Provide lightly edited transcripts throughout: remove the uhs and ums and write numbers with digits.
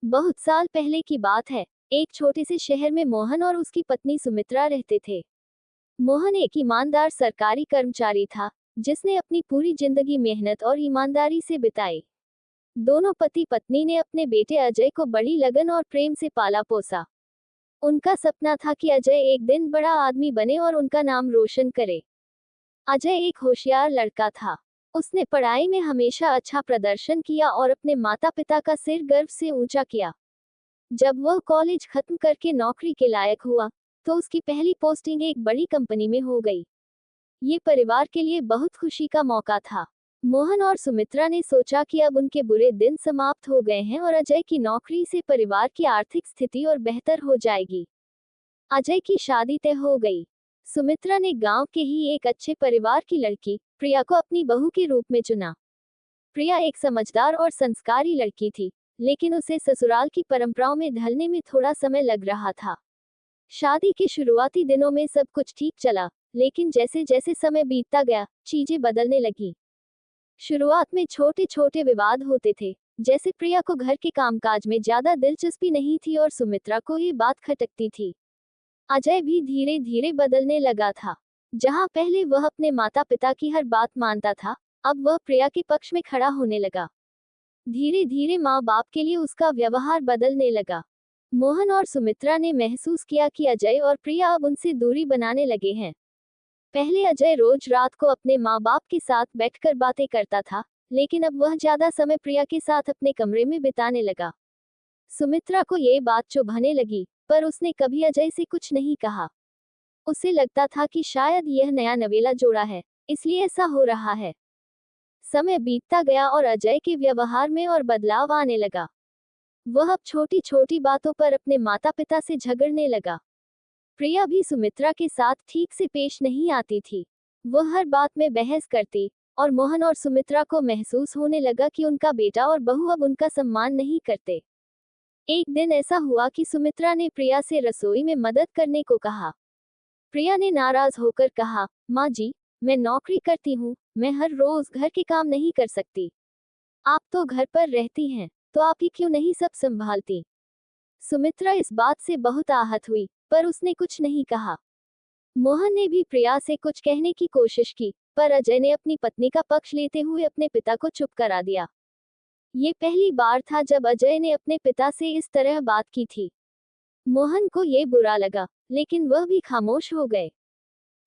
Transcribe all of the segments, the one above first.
बहुत साल पहले की बात है। एक छोटे से शहर में मोहन और उसकी पत्नी सुमित्रा रहते थे। मोहन एक ईमानदार सरकारी कर्मचारी था, जिसने अपनी पूरी जिंदगी मेहनत और ईमानदारी से बिताई। दोनों पति पत्नी ने अपने बेटे अजय को बड़ी लगन और प्रेम से पाला पोसा। उनका सपना था कि अजय एक दिन बड़ा आदमी बने और उनका नाम रोशन करे। अजय एक होशियार लड़का था। उसने पढ़ाई में हमेशा अच्छा प्रदर्शन किया और अपने माता पिता का सिर गर्व से ऊंचा किया। जब वह कॉलेज खत्म करके नौकरी के लायक हुआ, तो उसकी पहली पोस्टिंग एक बड़ी कंपनी में हो गई। ये परिवार के लिए बहुत खुशी का मौका था। मोहन और सुमित्रा ने सोचा कि अब उनके बुरे दिन समाप्त हो गए हैं और अजय की नौकरी से परिवार की आर्थिक स्थिति और बेहतर हो जाएगी। अजय की शादी तय हो गई। सुमित्रा ने गांव के ही एक अच्छे परिवार की लड़की प्रिया को अपनी बहू के रूप में चुना। प्रिया एक समझदार और संस्कारी लड़की थी, लेकिन उसे ससुराल की परंपराओं में ढलने में थोड़ा समय लग रहा था। शादी के शुरुआती दिनों में सब कुछ ठीक चला, लेकिन जैसे जैसे समय बीतता गया, चीजें बदलने लगी। शुरुआत में छोटे छोटे विवाद होते थे, जैसे प्रिया को घर के कामकाज में ज्यादा दिलचस्पी नहीं थी और सुमित्रा को ये बात खटकती थी। अजय भी धीरे धीरे बदलने लगा था। जहां पहले वह अपने माता पिता की हर बात मानता था, अब वह प्रिया के पक्ष में खड़ा होने लगा। धीरे धीरे माँ बाप के लिए उसका व्यवहार बदलने लगा। मोहन और सुमित्रा ने महसूस किया कि अजय और प्रिया अब उनसे दूरी बनाने लगे हैं। पहले अजय रोज रात को अपने माँ बाप के साथ बैठकर बातें करता था, लेकिन अब वह ज्यादा समय प्रिया के साथ अपने कमरे में बिताने लगा। सुमित्रा को ये बात चुभने लगी, पर उसने कभी अजय से कुछ नहीं कहा। उसे लगता था कि शायद यह नया नवेला जोड़ा है, इसलिए ऐसा हो रहा है। समय बीतता गया और अजय के व्यवहार में और बदलाव आने लगा। वह अब छोटी छोटी बातों पर अपने माता पिता से झगड़ने लगा। प्रिया भी सुमित्रा के साथ ठीक से पेश नहीं आती थी। वह हर बात में बहस करती, और मोहन और सुमित्रा को महसूस होने लगा कि उनका बेटा और बहू अब उनका सम्मान नहीं करते। एक दिन ऐसा हुआ कि सुमित्रा ने प्रिया से रसोई में मदद करने को कहा। प्रिया ने नाराज होकर कहा, माँ जी, मैं नौकरी करती हूँ, मैं हर रोज घर के काम नहीं कर सकती। आप तो घर पर रहती हैं, तो आप ही क्यों नहीं सब संभालती? सुमित्रा इस बात से बहुत आहत हुई, पर उसने कुछ नहीं कहा। मोहन ने भी प्रिया से कुछ कहने की कोशिश की, पर अजय ने अपनी पत्नी का पक्ष लेते हुए अपने पिता को चुप करा दिया। ये पहली बार था जब अजय ने अपने पिता से इस तरह बात की थी। मोहन को ये बुरा लगा, लेकिन वह भी खामोश हो गए।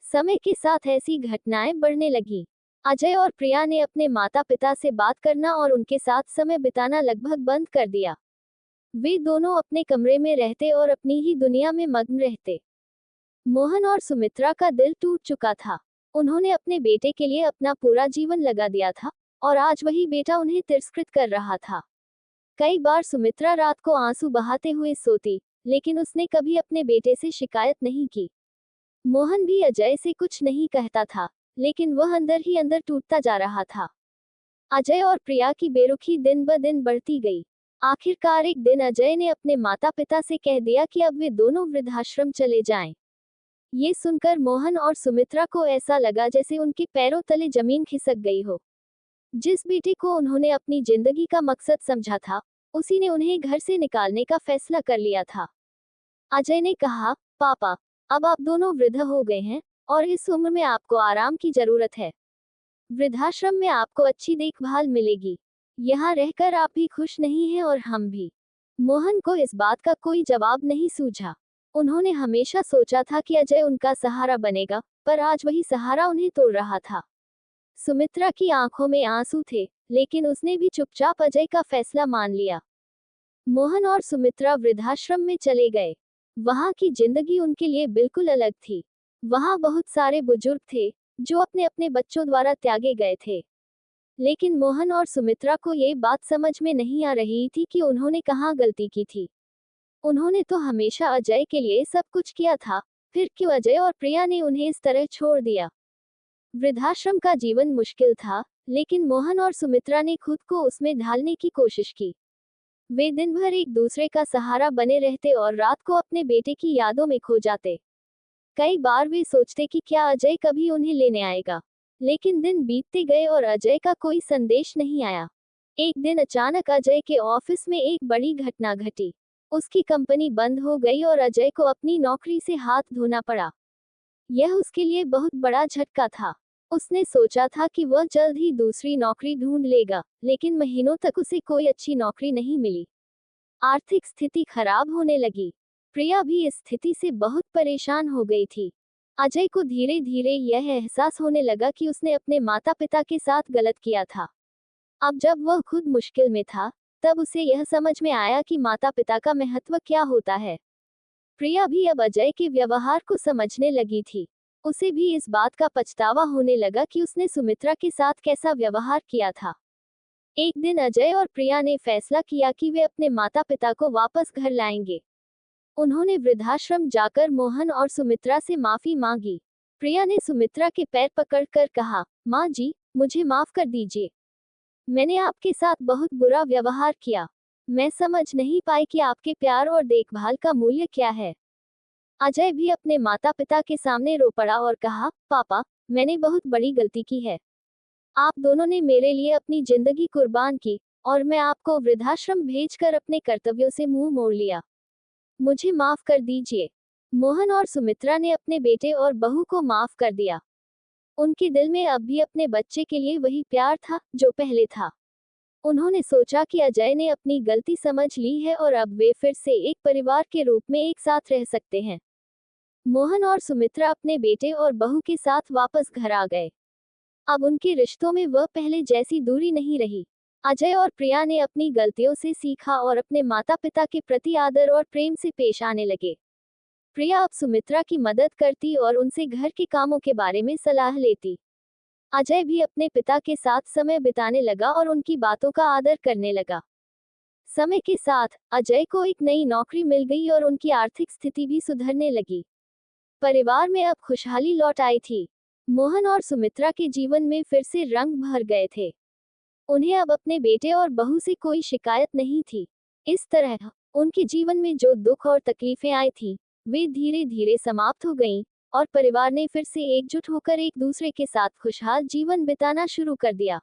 समय के साथ ऐसी घटनाएं बढ़ने लगी। अजय और प्रिया ने अपने माता पिता से बात करना और उनके साथ समय बिताना लगभग बंद कर दिया। वे दोनों अपने कमरे में रहते और अपनी ही दुनिया में मग्न रहते। मोहन और सुमित्रा का दिल टूट चुका था। उन्होंने अपने बेटे के लिए अपना पूरा जीवन लगा दिया था, और आज वही बेटा उन्हें तिरस्कृत कर रहा था। कई बार सुमित्रा रात को आंसू बहाते हुए सोती, लेकिन उसने कभी अपने बेटे से शिकायत नहीं की। मोहन भी अजय से कुछ नहीं कहता था, लेकिन वह अंदर ही अंदर टूटता जा रहा था। अजय और प्रिया की बेरुखी दिन ब दिन बढ़ती गई। आखिरकार एक दिन अजय ने अपने माता पिता से कह दिया कि अब वे दोनों वृद्धाश्रम चले जाएं। ये सुनकर मोहन और सुमित्रा को ऐसा लगा जैसे उनके पैरों तले जमीन खिसक गई हो। जिस बेटे को उन्होंने अपनी जिंदगी का मकसद समझा था, उसी ने उन्हें घर से निकालने का फैसला कर लिया था। अजय ने कहा, पापा, अब आप दोनों वृद्ध हो गए हैं, और इस उम्र में आपको आराम की जरूरत है। वृद्धाश्रम में आपको अच्छी देखभाल मिलेगी। यहाँ रहकर आप भी खुश नहीं हैं और हम भी। मोहन को इस बात का कोई जवाब नहीं सूझा। उन्होंने हमेशा सोचा था कि अजय उनका सहारा बनेगा, पर आज वही सहारा उन्हें तोड़ रहा था। सुमित्रा की आंखों में आंसू थे, लेकिन उसने भी चुपचाप अजय का फैसला मान लिया। मोहन और सुमित्रा वृद्धाश्रम में चले गए। वहां की जिंदगी उनके लिए बिल्कुल अलग थी। वहां बहुत सारे बुजुर्ग थे, जो अपने अपने बच्चों द्वारा त्यागे गए थे। लेकिन मोहन और सुमित्रा को ये बात समझ में नहीं आ रही थी कि उन्होंने कहाँ गलती की थी। उन्होंने तो हमेशा अजय के लिए सब कुछ किया था, फिर क्यों अजय और प्रिया ने उन्हें इस तरह छोड़ दिया? वृद्धाश्रम का जीवन मुश्किल था, लेकिन मोहन और सुमित्रा ने खुद को उसमें ढालने की कोशिश की। वे दिन भर एक दूसरे का सहारा बने रहते और रात को अपने बेटे की यादों में खो जाते। कई बार वे सोचते कि क्या अजय कभी उन्हें लेने आएगा, लेकिन दिन बीतते गए और अजय का कोई संदेश नहीं आया। एक दिन अचानक अजय के ऑफिस में एक बड़ी घटना घटी। उसकी कंपनी बंद हो गई और अजय को अपनी नौकरी से हाथ धोना पड़ा। यह उसके लिए बहुत बड़ा झटका था। उसने सोचा था कि वह जल्द ही दूसरी नौकरी ढूंढ लेगा, लेकिन महीनों तक उसे कोई अच्छी नौकरी नहीं मिली। आर्थिक स्थिति खराब होने लगी। प्रिया भी इस स्थिति से बहुत परेशान हो गई थी। अजय को धीरे धीरे यह एहसास होने लगा कि उसने अपने माता पिता के साथ गलत किया था। अब जब वह खुद मुश्किल में था, तब उसे यह समझ में आया कि माता पिता का महत्व क्या होता है। प्रिया भी अब अजय के व्यवहार को समझने लगी थी। उसे भी इस बात का पछतावा होने लगा कि उसने सुमित्रा के साथ कैसा व्यवहार किया था। एक दिन अजय और प्रिया ने फैसला किया कि वे अपने माता पिता को वापस घर लाएंगे। उन्होंने वृद्धाश्रम जाकर मोहन और सुमित्रा से माफी मांगी। प्रिया ने सुमित्रा के पैर पकड़कर कहा, माँ जी, मुझे माफ कर दीजिए। मैंने आपके साथ बहुत बुरा व्यवहार किया। मैं समझ नहीं पाई कि आपके प्यार और देखभाल का मूल्य क्या है। अजय भी अपने माता पिता के सामने रो पड़ा और कहा, पापा, मैंने बहुत बड़ी गलती की है। आप दोनों ने मेरे लिए अपनी जिंदगी कुर्बान की, और मैं आपको वृद्धाश्रम भेजकर अपने कर्तव्यों से मुंह मोड़ लिया। मुझे माफ कर दीजिए। मोहन और सुमित्रा ने अपने बेटे और बहू को माफ कर दिया। उनके दिल में अब भी अपने बच्चे के लिए वही प्यार था जो पहले था। उन्होंने सोचा कि अजय ने अपनी गलती समझ ली है और अब वे फिर से एक परिवार के रूप में एक साथ रह सकते हैं। मोहन और सुमित्रा अपने बेटे और बहू के साथ वापस घर आ गए। अब उनके रिश्तों में वह पहले जैसी दूरी नहीं रही। अजय और प्रिया ने अपनी गलतियों से सीखा और अपने माता पिता के प्रति आदर और प्रेम से पेश आने लगे। प्रिया अब सुमित्रा की मदद करती और उनसे घर के कामों के बारे में सलाह लेती। अजय भी अपने पिता के साथ समय बिताने लगा और उनकी बातों का आदर करने लगा। समय के साथ अजय को एक नई नौकरी मिल गई और उनकी आर्थिक स्थिति भी सुधरने लगी। परिवार में अब खुशहाली लौट आई थी। मोहन और सुमित्रा के जीवन में फिर से रंग भर गए थे। उन्हें अब अपने बेटे और बहू से कोई शिकायत नहीं थी। इस तरह उनके जीवन में जो दुख और तकलीफें आई थीं, वे धीरे धीरे समाप्त हो गईं, और परिवार ने फिर से एकजुट होकर एक दूसरे के साथ खुशहाल जीवन बिताना शुरू कर दिया।